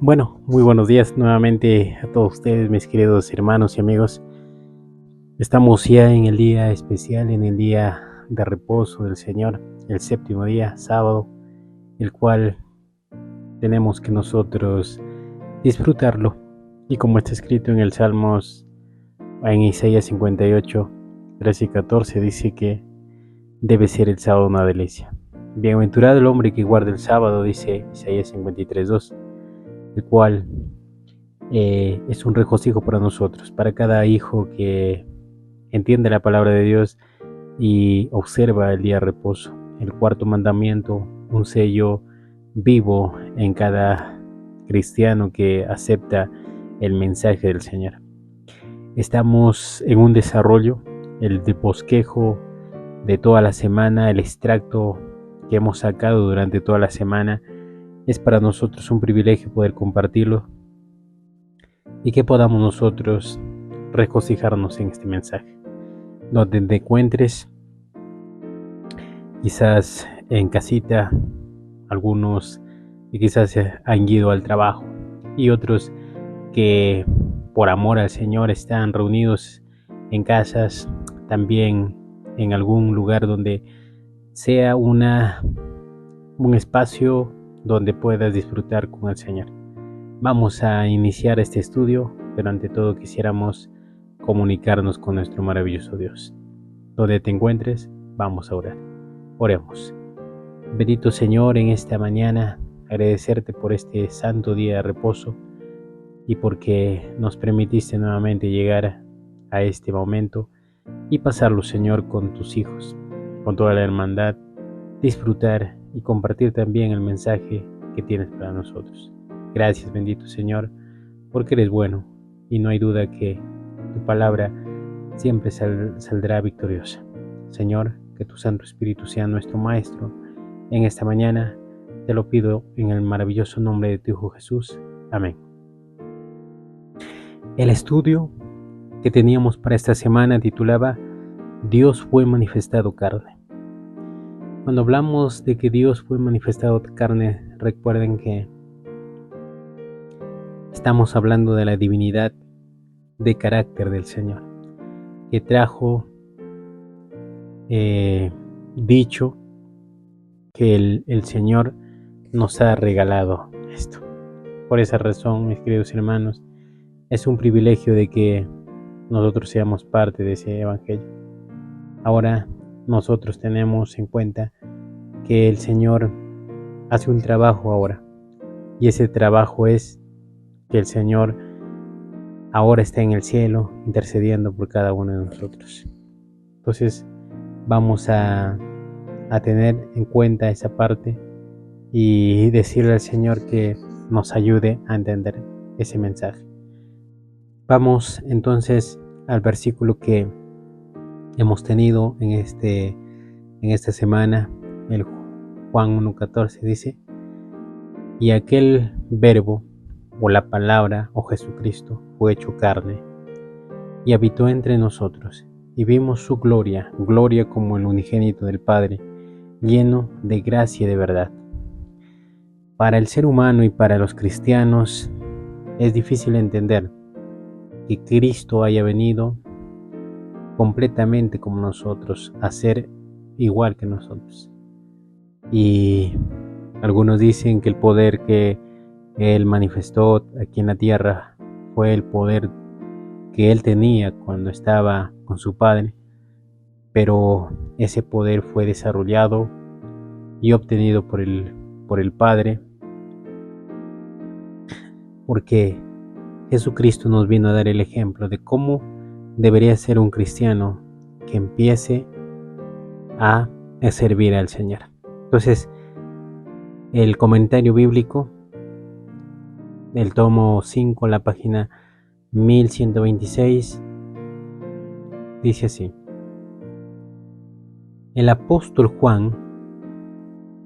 Bueno, muy buenos días nuevamente a todos ustedes, mis queridos hermanos y amigos. Estamos ya en el día especial, en el día de reposo del Señor, el séptimo día, sábado, el cual tenemos que nosotros disfrutarlo. Y como está escrito en el Salmos, en Isaías 58, 13 y 14, dice que debe ser el sábado una delicia. Bienaventurado el hombre que guarda el sábado, dice Isaías 53, 2, el cual es un regocijo para nosotros, para cada hijo que entiende la palabra de Dios y observa el día de reposo. El cuarto mandamiento, un sello vivo en cada cristiano que acepta el mensaje del Señor. Estamos en un desarrollo, el de bosquejo de toda la semana, el extracto que hemos sacado durante toda la semana. Es para nosotros un privilegio poder compartirlo y que podamos nosotros regocijarnos en este mensaje. Donde te encuentres, quizás en casita, algunos que quizás han ido al trabajo y otros que por amor al Señor están reunidos en casas, también en algún lugar donde sea un espacio donde puedas disfrutar con el Señor. Vamos a iniciar este estudio, pero ante todo quisiéramos comunicarnos con nuestro maravilloso Dios. Donde te encuentres, vamos a orar. Oremos. Bendito Señor, en esta mañana, agradecerte por este santo día de reposo y porque nos permitiste nuevamente llegar a este momento y pasarlo, Señor, con tus hijos, con toda la hermandad, disfrutar y compartir también el mensaje que tienes para nosotros. Gracias, bendito Señor, porque eres bueno y no hay duda que tu palabra siempre saldrá victoriosa. Señor, que tu Santo Espíritu sea nuestro Maestro en esta mañana. Te lo pido en el maravilloso nombre de tu Hijo Jesús. Amén. El estudio que teníamos para esta semana titulaba Dios fue manifestado carne. Cuando hablamos de que Dios fue manifestado carne, recuerden que estamos hablando de la divinidad de carácter del Señor, que trajo dicho que el Señor nos ha regalado esto. Por esa razón, mis queridos hermanos, es un privilegio de que nosotros seamos parte de ese evangelio. Ahora nosotros tenemos en cuenta que el Señor hace un trabajo ahora, y ese trabajo es que el Señor ahora está en el cielo intercediendo por cada uno de nosotros. Entonces vamos a tener en cuenta esa parte y decirle al Señor que nos ayude a entender ese mensaje. Vamos entonces al versículo que hemos tenido en esta semana, el Juan 1:14 dice: y aquel verbo o la palabra o Jesucristo fue hecho carne y habitó entre nosotros, y vimos su gloria, gloria como el unigénito del Padre, lleno de gracia y de verdad. Para el ser humano y para los cristianos es difícil entender que Cristo haya venido completamente como nosotros, a ser igual que nosotros. Y algunos dicen que el poder que Él manifestó aquí en la tierra fue el poder que Él tenía cuando estaba con su Padre, pero ese poder fue desarrollado y obtenido por el Padre, porque Jesucristo nos vino a dar el ejemplo de cómo debería ser un cristiano que empiece a servir al Señor. Entonces, el comentario bíblico del tomo 5, la página 1126, dice así: el apóstol Juan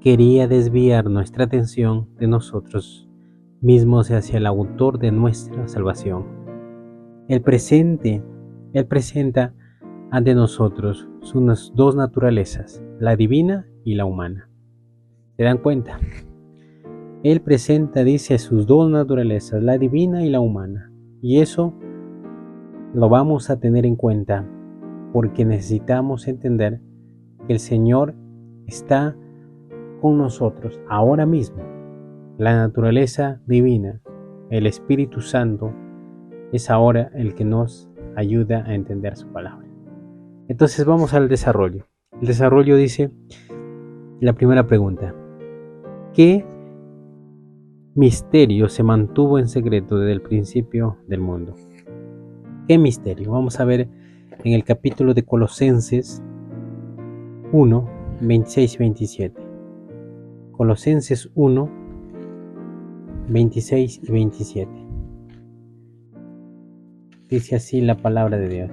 quería desviar nuestra atención de nosotros mismos hacia el autor de nuestra salvación. Él presenta ante nosotros sus dos naturalezas, la divina y la humana. ¿Se dan cuenta? Él presenta, dice, sus dos naturalezas, la divina y la humana. Y eso lo vamos a tener en cuenta porque necesitamos entender que el Señor está con nosotros ahora mismo. La naturaleza divina, el Espíritu Santo, es ahora el que nos ayuda a entender su palabra. Entonces vamos al desarrollo. El desarrollo dice, la primera pregunta: ¿qué misterio se mantuvo en secreto desde el principio del mundo? ¿Qué misterio? Vamos a ver en el capítulo de Colosenses 1, 26 y 27. Colosenses 1, 26 y 27. Dice así la palabra de Dios.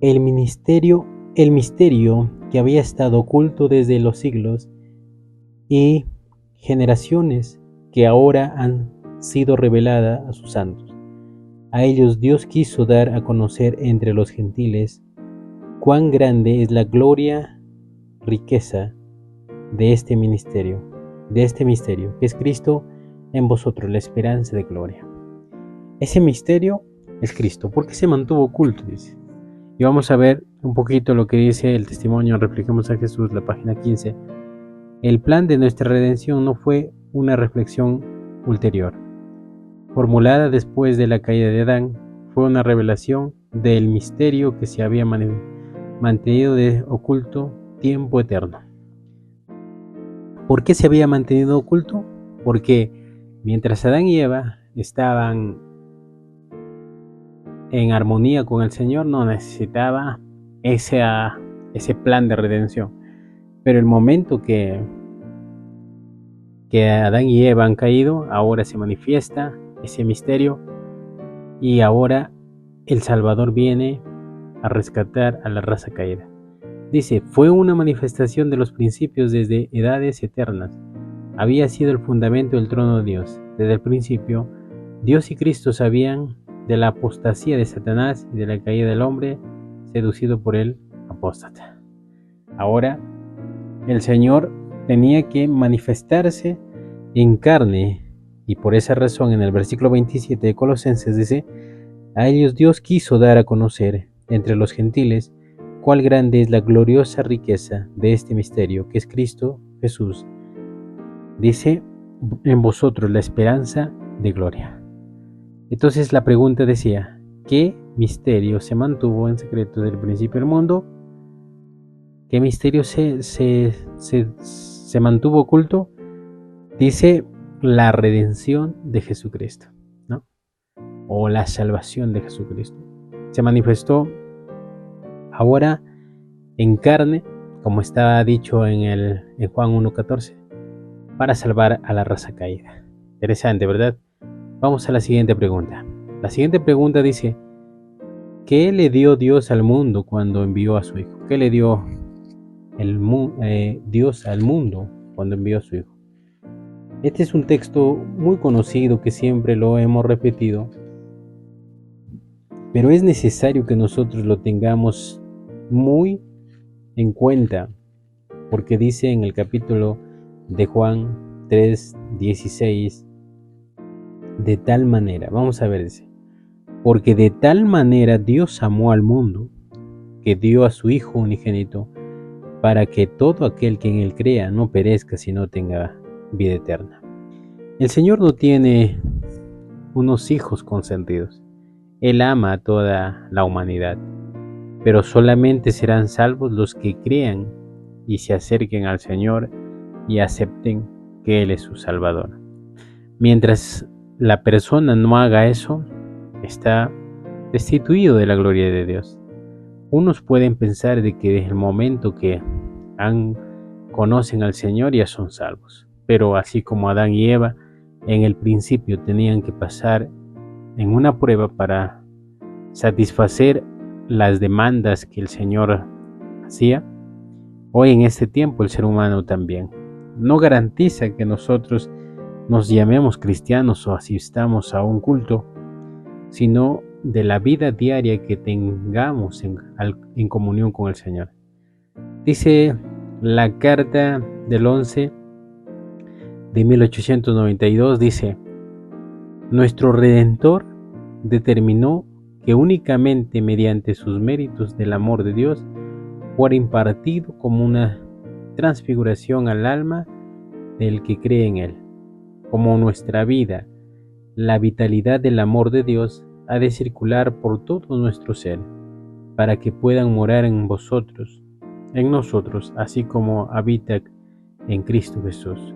El misterio que había estado oculto desde los siglos y generaciones, que ahora han sido revelada a sus santos. A ellos Dios quiso dar a conocer entre los gentiles cuán grande es la gloria, riqueza de este misterio, que es Cristo en vosotros, la esperanza de gloria. Ese misterio es Cristo. ¿Por qué se mantuvo oculto? Dice. Y vamos a ver un poquito lo que dice el testimonio Reflejemos a Jesús, la página 15. El plan de nuestra redención no fue una reflexión ulterior, formulada después de la caída de Adán, fue una revelación del misterio que se había mantenido de oculto tiempo eterno. ¿Por qué se había mantenido oculto? Porque mientras Adán y Eva estaban en armonía con el Señor, no necesitaba ese plan de redención. Pero el momento que Adán y Eva han caído, ahora se manifiesta ese misterio y ahora el Salvador viene a rescatar a la raza caída. Dice, fue una manifestación de los principios desde edades eternas. Había sido el fundamento del trono de Dios. Desde el principio, Dios y Cristo sabían de la apostasía de Satanás y de la caída del hombre seducido por el apóstata. Ahora, el Señor tenía que manifestarse en carne, y por esa razón en el versículo 27 de Colosenses dice, a ellos Dios quiso dar a conocer entre los gentiles cuál grande es la gloriosa riqueza de este misterio, que es Cristo Jesús. Dice, en vosotros la esperanza de gloria. Entonces la pregunta decía, ¿qué misterio se mantuvo en secreto desde el principio del mundo? ¿Qué misterio se mantuvo oculto? Dice la redención de Jesucristo, ¿no? O la salvación de Jesucristo. Se manifestó ahora en carne, como estaba dicho en Juan 1:14, para salvar a la raza caída. Interesante, ¿verdad? Vamos a la siguiente pregunta. La siguiente pregunta dice, ¿qué le dio Dios al mundo cuando envió a su Hijo? ¿Qué le dio Dios al mundo cuando envió a su Hijo? Este es un texto muy conocido que siempre lo hemos repetido, pero es necesario que nosotros lo tengamos muy en cuenta, porque dice en el capítulo de Juan 3:16, de tal manera, vamos a ver, dice, porque de tal manera Dios amó al mundo, que dio a su Hijo unigénito, para que todo aquel que en él crea no perezca, sino tenga vida eterna. El Señor no tiene unos hijos consentidos. Él ama a toda la humanidad, pero solamente serán salvos los que crean y se acerquen al Señor y acepten que Él es su Salvador. Mientras la persona no haga eso, está destituido de la gloria de Dios. Unos pueden pensar de que desde el momento que conocen al Señor ya son salvos, pero así como Adán y Eva en el principio tenían que pasar en una prueba para satisfacer las demandas que el Señor hacía, hoy en este tiempo el ser humano también no garantiza que nosotros nos llamemos cristianos o asistamos a un culto, sino de la vida diaria que tengamos en comunión con el Señor. Dice La carta del 11 de 1892 dice: nuestro Redentor determinó que únicamente mediante sus méritos del amor de Dios fuera impartido como una transfiguración al alma del que cree en Él. Como nuestra vida, la vitalidad del amor de Dios ha de circular por todo nuestro ser, para que puedan morar en nosotros, así como habita en Cristo Jesús.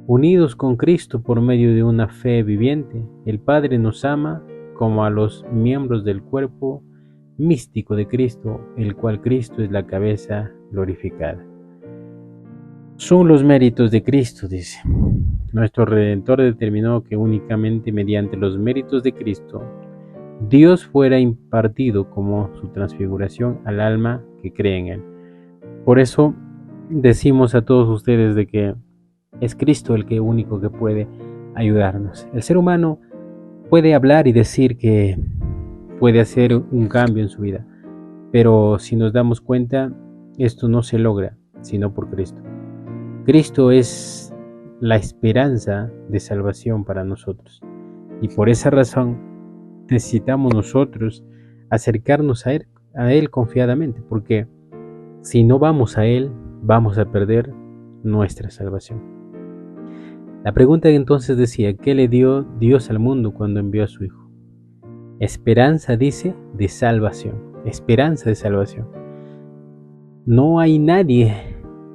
Unidos con Cristo por medio de una fe viviente, el Padre nos ama como a los miembros del cuerpo místico de Cristo, el cual Cristo es la cabeza glorificada. Son los méritos de Cristo, dice. Nuestro Redentor determinó que únicamente mediante los méritos de Cristo, Dios fuera impartido como su transfiguración al alma que cree en Él. Por eso decimos a todos ustedes de que es Cristo el único que puede ayudarnos. El ser humano puede hablar y decir que puede hacer un cambio en su vida, pero si nos damos cuenta, esto no se logra sino por Cristo. Cristo es la esperanza de salvación para nosotros, y por esa razón necesitamos nosotros acercarnos a Él confiadamente, porque si no vamos a Él, vamos a perder nuestra salvación. La pregunta entonces decía: ¿qué le dio Dios al mundo cuando envió a su Hijo? Esperanza, dice, de salvación. Esperanza de salvación. No hay nadie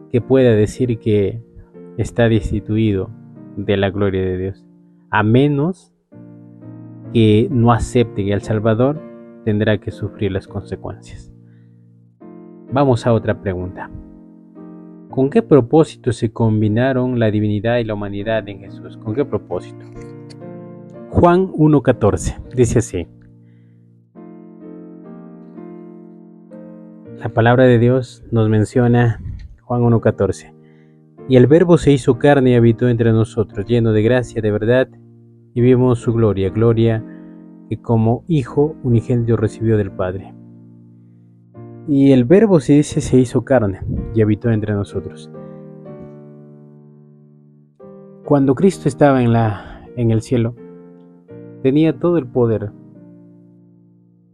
que pueda decir que está destituido de la gloria de Dios, a menos que no acepte que el Salvador tendrá que sufrir las consecuencias. Vamos a otra pregunta. ¿Con qué propósito se combinaron la divinidad y la humanidad en Jesús? ¿Con qué propósito? Juan 1:14 dice así: la palabra de Dios nos menciona, Juan 1:14: y el Verbo se hizo carne y habitó entre nosotros, lleno de gracia, de verdad, y vimos su gloria, gloria que como Hijo unigénito recibió del Padre. Y el Verbo, se dice, se hizo carne y habitó entre nosotros. Cuando Cristo estaba en el cielo, tenía todo el poder,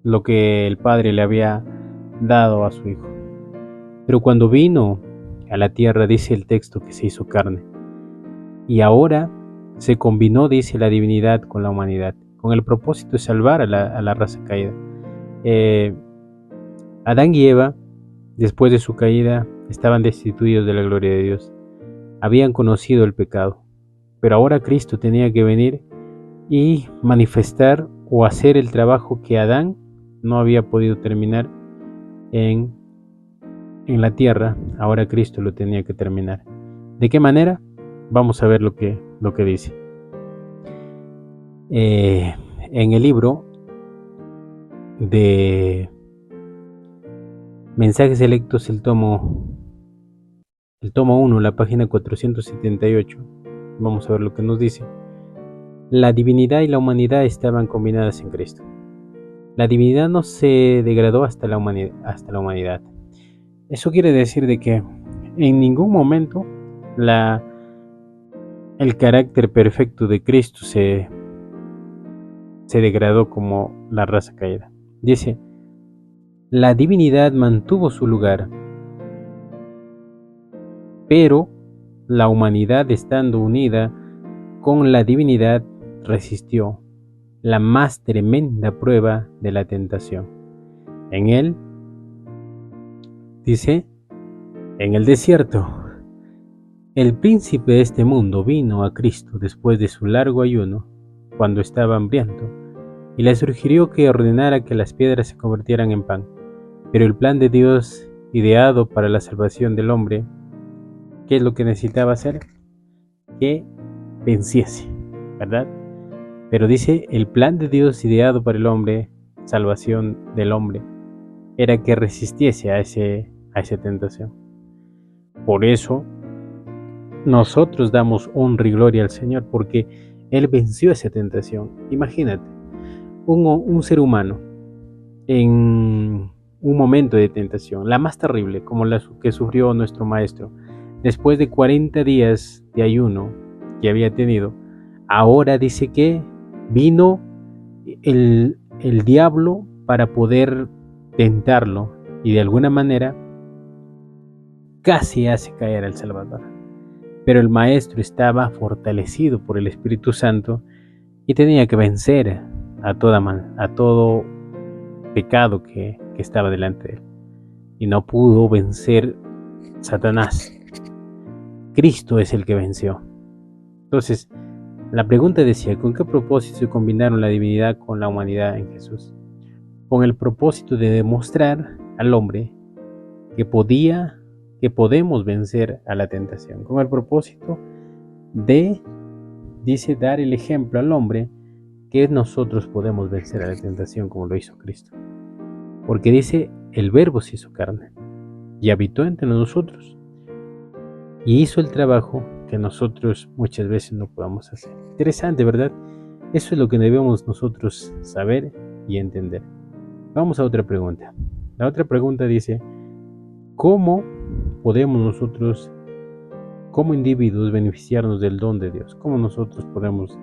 lo que el Padre le había dado a su Hijo. Pero cuando vino a la tierra, dice el texto, que se hizo carne. Y ahora se combinó, dice, la divinidad con la humanidad, con el propósito de salvar a la raza caída. Adán y Eva, después de su caída, estaban destituidos de la gloria de Dios. Habían conocido el pecado. Pero ahora Cristo tenía que venir y manifestar o hacer el trabajo que Adán no había podido terminar en la tierra. Ahora Cristo lo tenía que terminar. ¿De qué manera? Vamos a ver lo que dice. En el libro de Mensajes Selectos, el tomo 1, la página 478, vamos a ver lo que nos dice. La divinidad y la humanidad estaban combinadas en Cristo. La divinidad no se degradó hasta la humanidad. Eso quiere decir de que en ningún momento el carácter perfecto de Cristo se degradó como la raza caída. Dice: la divinidad mantuvo su lugar, pero la humanidad, estando unida con la divinidad, resistió la más tremenda prueba de la tentación. En él, dice, en el desierto, el príncipe de este mundo vino a Cristo después de su largo ayuno, cuando estaba hambriento, y le sugirió que ordenara que las piedras se convirtieran en pan. Pero el plan de Dios, ideado para la salvación del hombre, ¿qué es lo que necesitaba hacer? Que venciese, ¿verdad? Pero dice, el plan de Dios ideado para el hombre, salvación del hombre, era que resistiese a esa tentación. Por eso, nosotros damos honra y gloria al Señor, porque Él venció esa tentación. Imagínate, un ser humano en un momento de tentación, la más terrible, como la que sufrió nuestro maestro. Después de 40 días de ayuno que había tenido, ahora dice que vino el diablo para poder tentarlo y de alguna manera casi hace caer al Salvador. Pero el maestro estaba fortalecido por el Espíritu Santo y tenía que vencer a todo pecado que estaba delante de él. Y no pudo vencer Satanás. Cristo es el que venció. Entonces, la pregunta decía, ¿con qué propósito se combinaron la divinidad con la humanidad en Jesús? Con el propósito de demostrar al hombre que podemos vencer a la tentación. Con el propósito de, dice, dar el ejemplo al hombre que nosotros podemos vencer a la tentación como lo hizo Cristo. Porque dice, el Verbo se hizo carne y habitó entre nosotros y hizo el trabajo que nosotros muchas veces no podamos hacer. Interesante, ¿verdad? Eso es lo que debemos nosotros saber y entender. Vamos a otra pregunta. La otra pregunta dice, ¿cómo podemos nosotros, como individuos, beneficiarnos del don de Dios? ¿Cómo nosotros podemos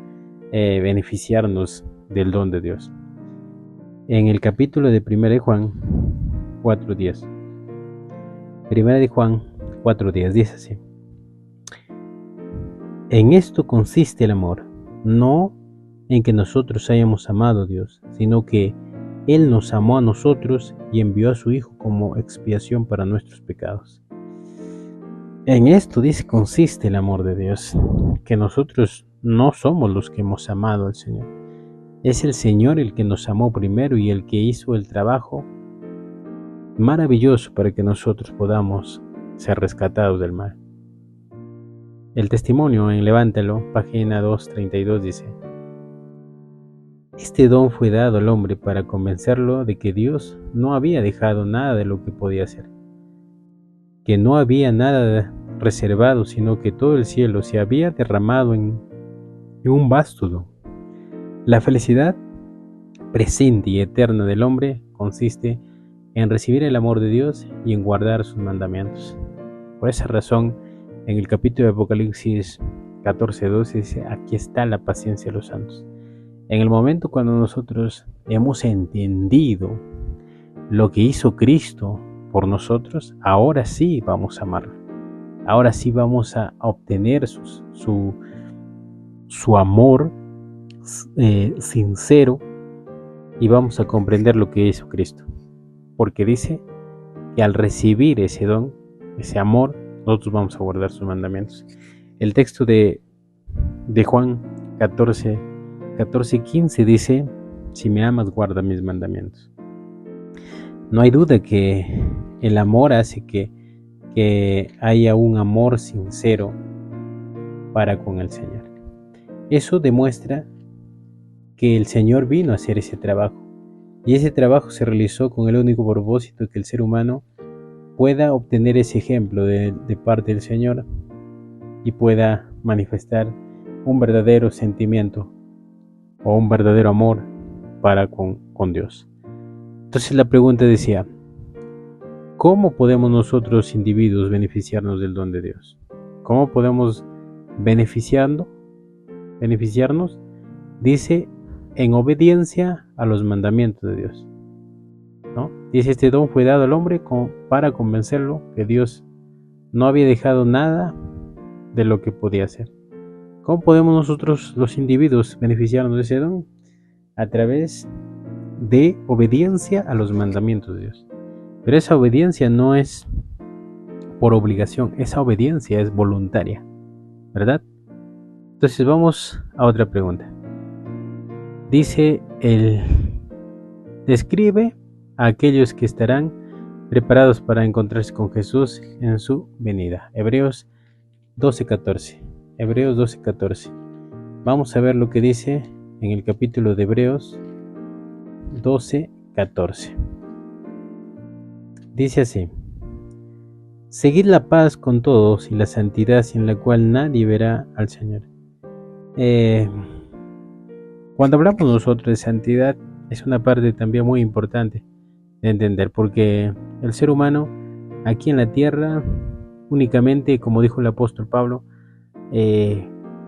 beneficiarnos del don de Dios? En el capítulo de 1 de Juan 4:10. 1 de Juan 4:10 dice así. En esto consiste el amor, no en que nosotros hayamos amado a Dios, sino que Él nos amó a nosotros y envió a su Hijo como expiación para nuestros pecados. En esto dice consiste el amor de Dios, que nosotros no somos los que hemos amado al Señor. Es el Señor el que nos amó primero y el que hizo el trabajo maravilloso para que nosotros podamos ser rescatados del mal. El testimonio en Levántalo, página 232 dice, este don fue dado al hombre para convencerlo de que Dios no había dejado nada de lo que podía hacer, que no había nada reservado, sino que todo el cielo se había derramado en un vasto don. La felicidad presente y eterna del hombre consiste en recibir el amor de Dios y en guardar sus mandamientos. Por esa razón, en el capítulo de Apocalipsis 14:12 dice, aquí está la paciencia de los santos. En el momento cuando nosotros hemos entendido lo que hizo Cristo por nosotros, ahora sí vamos a amarlo. Ahora sí vamos a obtener su amor sincero y vamos a comprender lo que hizo Cristo. Porque dice que al recibir ese don, ese amor, nosotros vamos a guardar sus mandamientos. El texto de Juan 14:15 dice, si me amas, guarda mis mandamientos. No hay duda que el amor hace que haya un amor sincero para con el Señor. Eso demuestra que el Señor vino a hacer ese trabajo. Y ese trabajo se realizó con el único propósito de que el ser humano pueda obtener ese ejemplo de parte del Señor y pueda manifestar un verdadero sentimiento o un verdadero amor para con Dios. Entonces la pregunta decía, ¿cómo podemos nosotros individuos beneficiarnos del don de Dios? ¿Cómo podemos beneficiarnos? Dice, en obediencia a los mandamientos de Dios, ¿no? Dice, este don fue dado al hombre para convencerlo que Dios no había dejado nada de lo que podía hacer. ¿Cómo podemos nosotros los individuos beneficiarnos de ese don? A través de obediencia a los mandamientos de Dios. Pero esa obediencia no es por obligación, esa obediencia es voluntaria, ¿verdad? Entonces vamos a otra pregunta. Dice, describe a aquellos que estarán preparados para encontrarse con Jesús en su venida. Hebreos 12:14. Vamos a ver lo que dice en el capítulo de Hebreos 12:14. Dice así, seguid la paz con todos y la santidad sin la cual nadie verá al Señor. Cuando hablamos nosotros de santidad, es una parte también muy importante, de entender, porque el ser humano aquí en la tierra únicamente, como dijo el apóstol Pablo,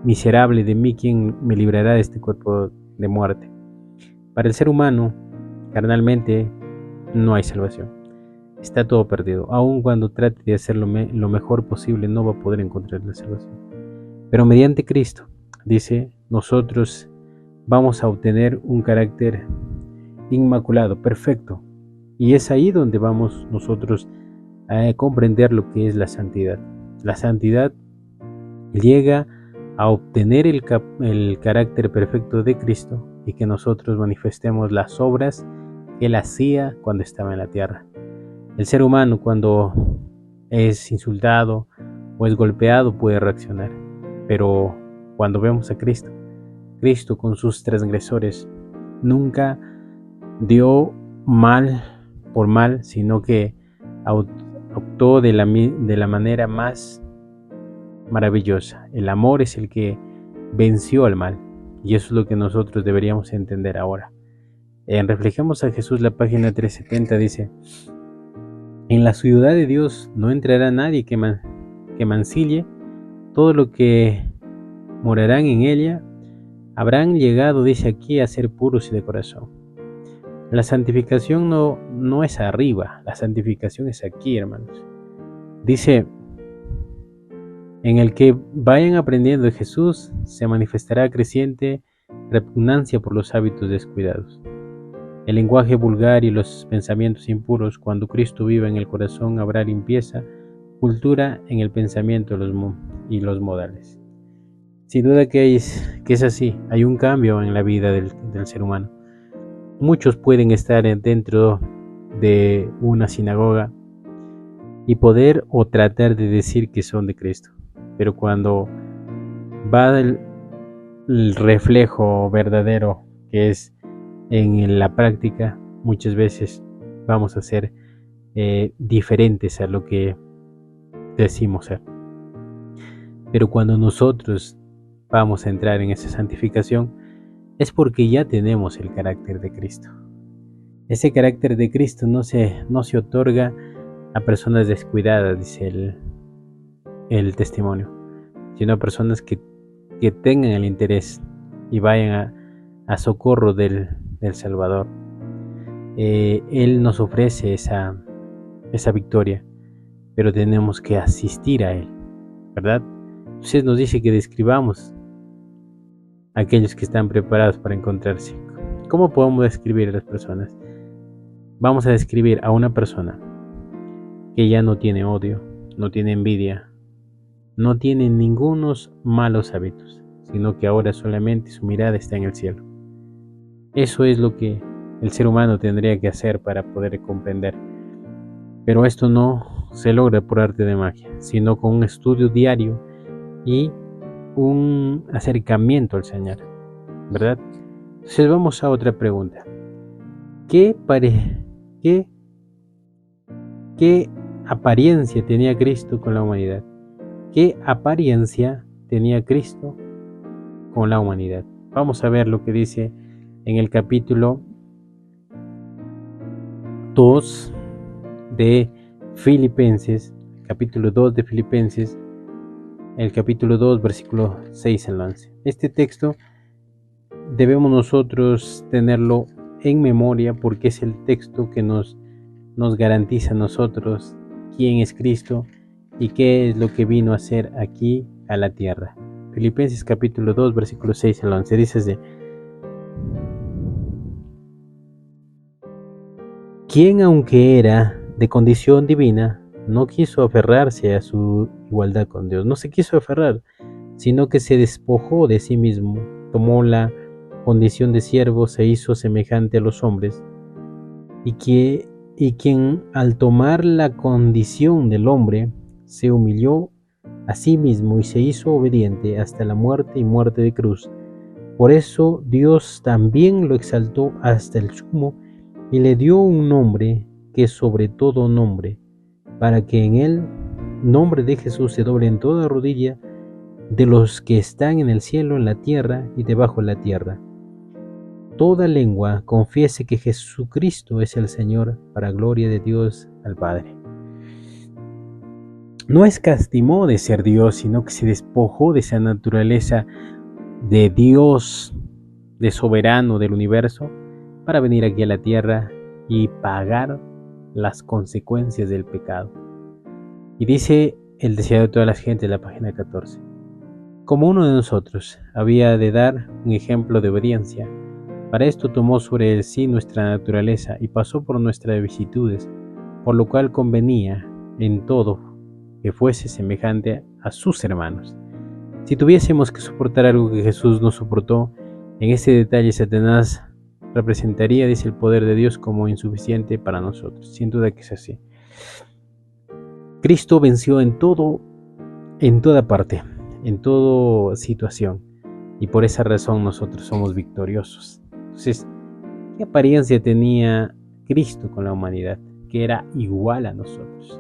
miserable de mí, ¿quién me librará de este cuerpo de muerte? Para el ser humano, carnalmente, no hay salvación. Está todo perdido. Aun cuando trate de hacer lo mejor posible, no va a poder encontrar la salvación. Pero mediante Cristo, dice, nosotros vamos a obtener un carácter inmaculado, perfecto. Y es ahí donde vamos nosotros a comprender lo que es la santidad. La santidad llega a obtener el carácter perfecto de Cristo y que nosotros manifestemos las obras que Él hacía cuando estaba en la tierra. El ser humano, cuando es insultado o es golpeado, puede reaccionar, pero cuando vemos a Cristo, Cristo con sus transgresores nunca dio mal por mal, sino que actuó de la manera más maravillosa. El amor es el que venció al mal, y eso es lo que nosotros deberíamos entender ahora. En Reflejemos a Jesús, la página 370 dice: en la ciudad de Dios no entrará nadie que mancille, todo lo que morarán en ella habrán llegado, dice aquí, a ser puros y de corazón. La santificación no es arriba, la santificación es aquí, hermanos. Dice: en el que vayan aprendiendo de Jesús, se manifestará creciente repugnancia por los hábitos descuidados. El lenguaje vulgar y los pensamientos impuros, cuando Cristo viva en el corazón, habrá limpieza, cultura en el pensamiento y los modales. Sin duda que es así, hay un cambio en la vida del ser humano. Muchos pueden estar dentro de una sinagoga y poder o tratar de decir que son de Cristo, pero cuando va el reflejo verdadero, que es en la práctica, muchas veces vamos a ser diferentes a lo que decimos ser. Pero cuando nosotros vamos a entrar en esa santificación, es porque ya tenemos el carácter de Cristo. Ese carácter de Cristo no se otorga a personas descuidadas, dice el testimonio, sino a personas que tengan el interés y vayan a socorro del Salvador. Él nos ofrece esa victoria, pero tenemos que asistir a Él, ¿verdad? Entonces nos dice que describamos a aquellos que están preparados para encontrarse. ¿Cómo podemos describir a las personas? Vamos a describir a una persona que ya no tiene odio, no tiene envidia, no tiene ningunos malos hábitos, sino que ahora solamente su mirada está en el cielo. Eso es lo que el ser humano tendría que hacer para poder comprender. Pero esto no se logra por arte de magia, sino con un estudio diario y un acercamiento al Señor, ¿verdad? Entonces vamos a otra pregunta. ¿Qué apariencia tenía Cristo con la humanidad? ¿Qué apariencia tenía Cristo con la humanidad? Vamos a ver lo que dice en el capítulo 2 de Filipenses, capítulo 2 de Filipenses, el capítulo 2, versículo 6 al 11. Este texto debemos nosotros tenerlo en memoria porque es el texto que nos garantiza a nosotros quién es Cristo y qué es lo que vino a hacer aquí a la tierra. Filipenses capítulo 2, versículo 6 al 11. Dice así: quien, aunque era de condición divina, no quiso aferrarse a su igualdad con Dios. No se quiso aferrar, sino que se despojó de sí mismo, tomó la condición de siervo, se hizo semejante a los hombres, y quien al tomar la condición del hombre, se humilló a sí mismo y se hizo obediente hasta la muerte y muerte de cruz. Por eso Dios también lo exaltó hasta el sumo y le dio un nombre que es sobre todo nombre, para que en el nombre de Jesús se doble en toda rodilla de los que están en el cielo, en la tierra y debajo de la tierra, toda lengua confiese que Jesucristo es el Señor, para gloria de Dios al Padre. No escatimó de ser Dios, sino que se despojó de esa naturaleza de Dios, de soberano del universo, para venir aquí a la tierra y pagar las consecuencias del pecado. Y dice el deseado de todas las gentes, la página 14. Como uno de nosotros, había de dar un ejemplo de obediencia. Para esto tomó sobre él sí nuestra naturaleza y pasó por nuestras vicisitudes, por lo cual convenía en todo que fuese semejante a sus hermanos. Si tuviésemos que soportar algo que Jesús no soportó, en este detalle Satanás representaría, dice, el poder de Dios como insuficiente para nosotros. Sin duda que es así. Cristo venció en todo, en toda parte, en toda situación, y por esa razón nosotros somos victoriosos. Entonces, ¿qué apariencia tenía Cristo con la humanidad? Que era igual a nosotros,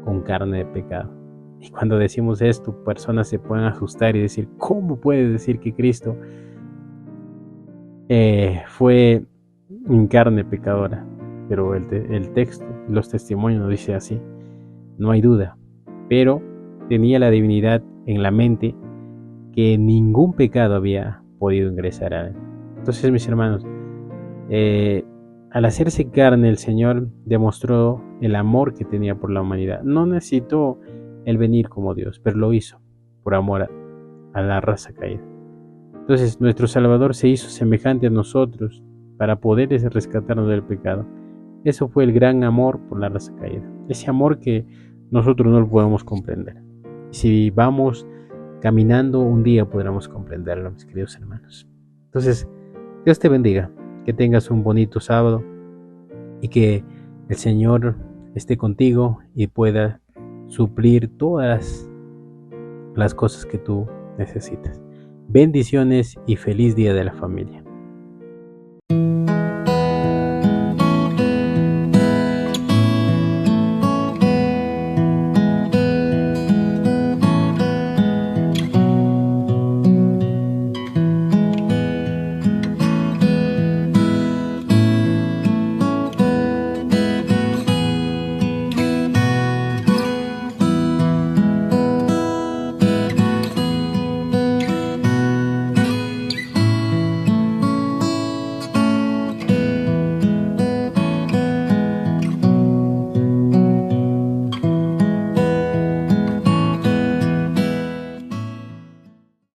con carne de pecado. Y cuando decimos esto, personas se pueden asustar y decir, ¿cómo puedes decir que Cristo fue en carne pecadora? Pero el texto, los testimonios nos dice así, no hay duda. Pero tenía la divinidad en la mente, que ningún pecado había podido ingresar a él. Entonces, mis hermanos, al hacerse carne, el Señor demostró el amor que tenía por la humanidad. No necesitó el venir como Dios, pero lo hizo por amor a la raza caída. Entonces, nuestro Salvador se hizo semejante a nosotros para poder rescatarnos del pecado. Eso fue el gran amor por la raza caída. Ese amor que nosotros no lo podemos comprender. Si vamos caminando un día podremos comprenderlo, mis queridos hermanos. Entonces, Dios te bendiga, que tengas un bonito sábado y que el Señor esté contigo y pueda suplir todas las cosas que tú necesitas. Bendiciones y feliz Día de la Familia.